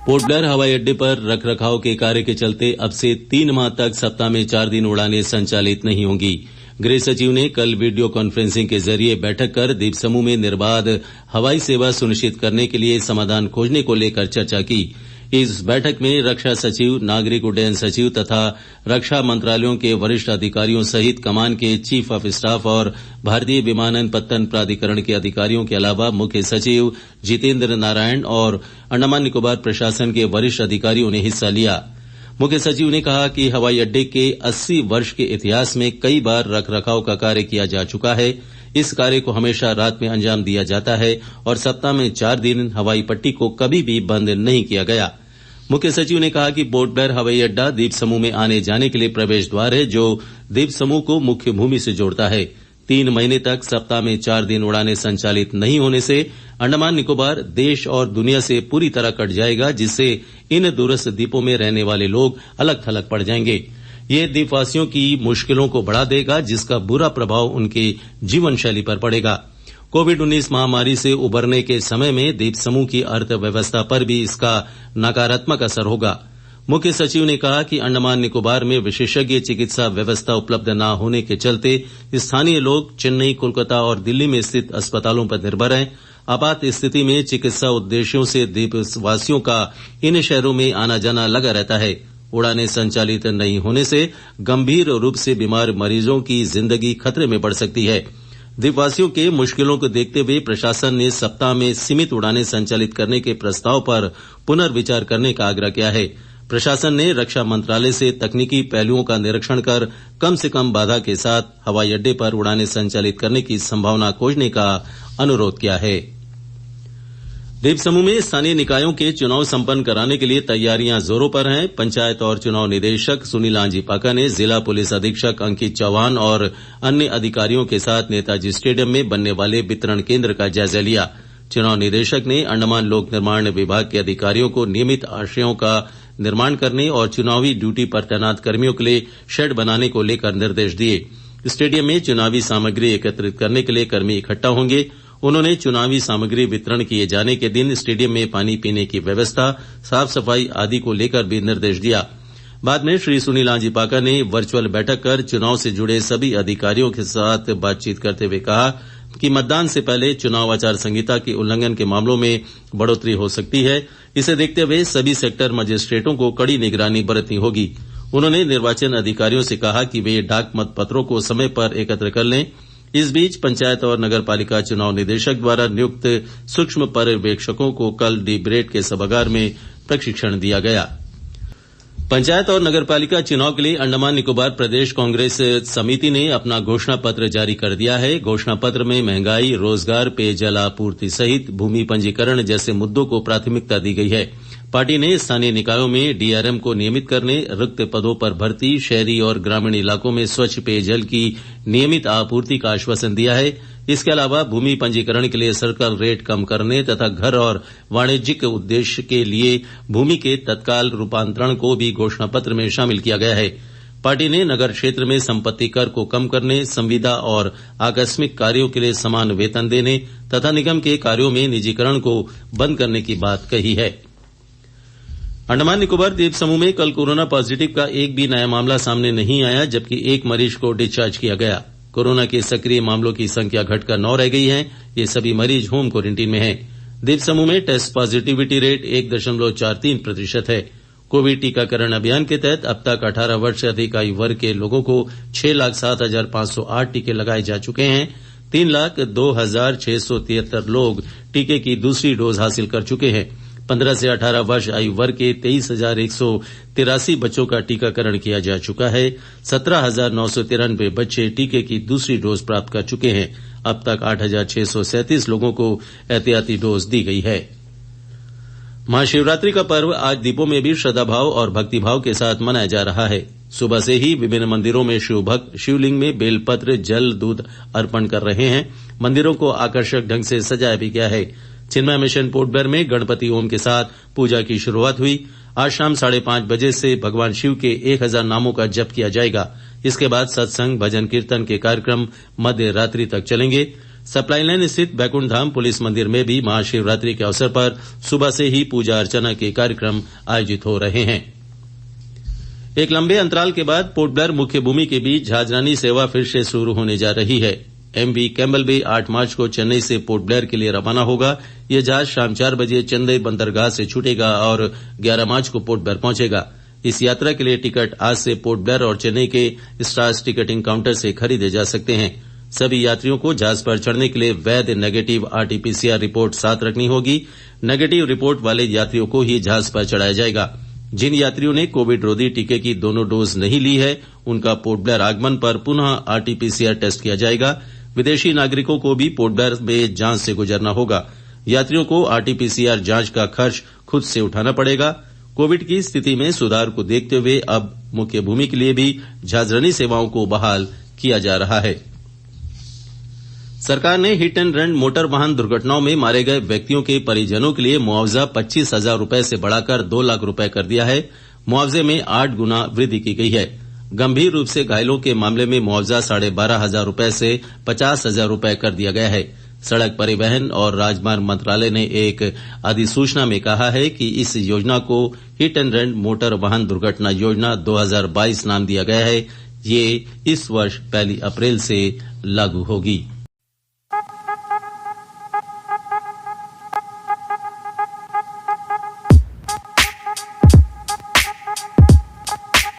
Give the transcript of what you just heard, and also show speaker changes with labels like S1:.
S1: Port Blair हवाई अड्डे पर रखरखाव के कार्य के चलते अब से 3 माह तक सप्ताह में 4 दिन उड़ानें संचालित नहीं होंगी। गृह सचिव ने कल वीडियो कॉन्फ्रेंसिंग के जरिए बैठक कर द्वीप समूह में निर्बाध हवाई सेवा सुनिश्चित करने के लिए समाधान खोजने को लेकर चर्चा की। इस बैठक में रक्षा सचिव, नागरिक उड्डयन सचिव तथा रक्षा मंत्रालयों के वरिष्ठ अधिकारियों सहित कमान के चीफ ऑफ स्टाफ और भारतीय विमानन प्राधिकरण के अधिकारियों के अलावा मुख्य सचिव जितेंद्र नारायण और अंडमान निकोबार प्रशासन के वरिष्ठ अधिकारियों ने हिस्सा लिया। मुख्य सचिव ने कहा कि हवाई अड्डे के 80 वर्ष के इतिहास में कई बार रखरखाव का कार्य किया जा चुका है। इस कार्य को हमेशा रात में अंजाम दिया जाता है और सप्ताह में 4 दिन हवाई पट्टी को कभी भी बंद नहीं किया गया। मुख्य सचिव ने कहा कि पोर्ट ब्लेयर हवाई अड्डा द्वीप समूह में आने जाने के लिए प्रवेश द्वार है जो द्वीप समूह को मुख्य भूमि से जोड़ता है। 3 महीने तक सप्ताह में 4 दिन उड़ानें संचालित नहीं होने से अंडमान निकोबार देश और दुनिया से पूरी तरह कट जाएगा, जिससे इन दूरस्थ द्वीपों में रहने वाले लोग अलग थलग पड़ जाएंगे। ये द्वीपवासियों की मुश्किलों को बढ़ा देगा, जिसका बुरा प्रभाव उनके जीवन शैली पर पड़ेगा। कोविड-19 महामारी से उबरने के समय में द्वीप समूह की अर्थव्यवस्था पर भी इसका नकारात्मक असर होगा। मुख्य सचिव ने कहा कि अंडमान निकोबार में विशेषज्ञ चिकित्सा व्यवस्था उपलब्ध न होने के चलते स्थानीय लोग चेन्नई, कोलकाता और दिल्ली में स्थित अस्पतालों पर निर्भर हैं। आपात स्थिति में चिकित्सा उद्देश्यों से द्वीपवासियों का इन शहरों में आना जाना लगा रहता है। उड़ानें संचालित नहीं होने से गंभीर रूप से बीमार मरीजों की जिंदगी खतरे में पड़ सकती है। द्वीपवासियों के मुश्किलों को देखते हुए प्रशासन ने सप्ताह में सीमित उड़ानें संचालित करने के प्रस्ताव पर पुनर्विचार करने का आग्रह किया है। प्रशासन ने रक्षा मंत्रालय से तकनीकी पहलुओं का निरीक्षण कर कम से कम बाधा के साथ हवाई अड्डे पर उड़ानें संचालित करने की संभावना खोजने का अनुरोध किया है। द्वीप समूह में स्थानीय निकायों के चुनाव संपन्न कराने के लिए तैयारियां जोरों पर हैं। पंचायत और चुनाव निदेशक सुनील आंजीपाका ने जिला पुलिस अधीक्षक अंकित चौहान और अन्य अधिकारियों के साथ नेताजी स्टेडियम में बनने वाले वितरण केंद्र का जायजा लिया। चुनाव निदेशक ने अंडमान लोक निर्माण विभाग के अधिकारियों को नियमित आश्रयों का निर्माण करने और चुनावी ड्यूटी पर तैनात कर्मियों के लिए शेड बनाने को लेकर निर्देश दिए। स्टेडियम में चुनावी सामग्री एकत्रित करने के लिए कर्मी इकट्ठा होंगे। उन्होंने चुनावी सामग्री वितरण किए जाने के दिन स्टेडियम में पानी पीने की व्यवस्था, साफ सफाई आदि को लेकर भी निर्देश दिया। बाद में श्री सुनील आंजीपाका ने वर्चुअल बैठक कर चुनाव से जुड़े सभी अधिकारियों के साथ बातचीत करते हुए कहा कि मतदान से पहले चुनाव आचार संहिता के उल्लंघन के मामलों में बढ़ोतरी हो सकती है। इसे देखते हुए सभी सेक्टर मजिस्ट्रेटों को कड़ी निगरानी बरतनी होगी। उन्होंने निर्वाचन अधिकारियों से कहा कि वे डाक मतपत्रों को समय पर एकत्र कर लें। इस बीच पंचायत और नगरपालिका चुनाव निदेशक द्वारा नियुक्त सूक्ष्म पर्यवेक्षकों को कल डीब्रेट के सभागार में प्रशिक्षण दिया गया। पंचायत और नगरपालिका चुनाव के लिए अंडमान निकोबार प्रदेश कांग्रेस समिति ने अपना घोषणा पत्र जारी कर दिया है। घोषणा पत्र में महंगाई, रोजगार, पेयजल आपूर्ति सहित भूमि पंजीकरण जैसे मुद्दों को प्राथमिकता दी गई है। पार्टी ने स्थानीय निकायों में डीआरएम को नियमित करने, रिक्त पदों पर भर्ती, शहरी और ग्रामीण इलाकों में स्वच्छ पेयजल की नियमित आपूर्ति का आश्वासन दिया है। इसके अलावा भूमि पंजीकरण के लिए सर्कल रेट कम करने तथा घर और वाणिज्यिक उद्देश्य के लिए भूमि के तत्काल रूपांतरण को भी घोषणा पत्र में शामिल किया गया है। पार्टी ने नगर क्षेत्र में संपत्ति कर को कम करने, संविदा और आकस्मिक कार्यों के लिए समान वेतन देने तथा निगम के कार्यों में निजीकरण को बंद करने की बात कही है। अंडमान निकोबार द्वीप समूह में कल कोरोना पॉजिटिव का एक भी नया मामला सामने नहीं आया, जबकि एक मरीज को डिस्चार्ज किया गया। कोरोना के सक्रिय मामलों की संख्या घटकर 9 रह गई है। ये सभी मरीज होम क्वारंटीन में हैं। द्वीप समूह में टेस्ट पॉजिटिविटी रेट 1.43% है। कोविड टीकाकरण अभियान के तहत अब तक 18 वर्ष से अधिक आयु वर्ग के लोगों को 6,07,508 टीके लगाए जा चुके हैं। 3,02,673 लोग टीके की दूसरी डोज हासिल कर चुके हैं। 15 से 18 वर्ष आयु वर्ग के 23,183 बच्चों का टीकाकरण किया जा चुका है। 17,993 बच्चे टीके की दूसरी डोज प्राप्त कर चुके हैं। अब तक 8,637 लोगों को एहतियाती डोज दी गई है। महाशिवरात्रि का पर्व आज द्वीपों में भी श्रद्धाभाव और भक्तिभाव के साथ मनाया जा रहा है। सुबह से ही विभिन्न मंदिरों में शिवभक्त शिवलिंग में बेलपत्र, जल, दूध अर्पण कर रहे हैं। मंदिरों को आकर्षक ढंग से सजाया भी गया है। चिन्मय मिशन पोर्ट ब्लेयर में गणपति ओम के साथ पूजा की शुरुआत हुई। आज शाम 5:30 बजे से भगवान शिव के 1000 नामों का जप किया जाएगा। इसके बाद सत्संग, भजन कीर्तन के कार्यक्रम मध्य रात्रि तक चलेंगे। सप्लाई लाइन स्थित बैकुंठ धाम पुलिस मंदिर में भी महाशिवरात्रि के अवसर पर सुबह से ही पूजा अर्चना के कार्यक्रम आयोजित हो रहे हैं। एक लंबे अंतराल के बाद पोर्ट ब्लेयर मुख्य भूमि के बीच जहाजरानी सेवा फिर से शुरू होने जा रही है। एमवी कैम्बल बे 8 मार्च को चेन्नई से पोर्ट ब्लेयर के लिए रवाना होगा। यह जहाज शाम 4 बजे चेन्नई बंदरगाह से छूटेगा और 11 मार्च को पोर्ट ब्लेयर पहुंचेगा। इस यात्रा के लिए टिकट आज से पोर्ट ब्लेयर और चेन्नई के स्टार्स टिकटिंग काउंटर से खरीदे जा सकते हैं। सभी यात्रियों को जहाज पर चढ़ने के लिए वैध नेगेटिव आरटीपीसीआर रिपोर्ट साथ रखनी होगी। नेगेटिव रिपोर्ट वाले यात्रियों को ही जहाज पर चढ़ाया जाएगा। जिन यात्रियों ने कोविड रोधी टीके की दोनों डोज नहीं ली है, उनका पोर्ट ब्लेयर आगमन पर पुनः आरटीपीसीआर टेस्ट किया जाएगा। विदेशी नागरिकों को भी पोर्ट ब्लेयर में जांच से गुजरना होगा। यात्रियों को आरटीपीसीआर जांच का खर्च खुद से उठाना पड़ेगा। कोविड की स्थिति में सुधार को देखते हुए अब मुख्य भूमि के लिए भी जहाजरानी सेवाओं को बहाल किया जा रहा है। सरकार ने हिट एंड रन मोटर वाहन दुर्घटनाओं में मारे गए व्यक्तियों के परिजनों के लिए मुआवजा 25,000 रुपए से बढ़ाकर 2 लाख रुपए कर दिया है। मुआवजे में 8 गुना वृद्धि की गई है। गंभीर रूप से घायलों के मामले में मुआवजा 12,500 रुपए से 50,000 रुपए कर दिया गया है। सड़क परिवहन और राजमार्ग मंत्रालय ने एक अधिसूचना में कहा है कि इस योजना को हिट एंड रन मोटर वाहन दुर्घटना योजना 2022 नाम दिया गया है। ये इस वर्ष 1 अप्रैल से लागू होगी।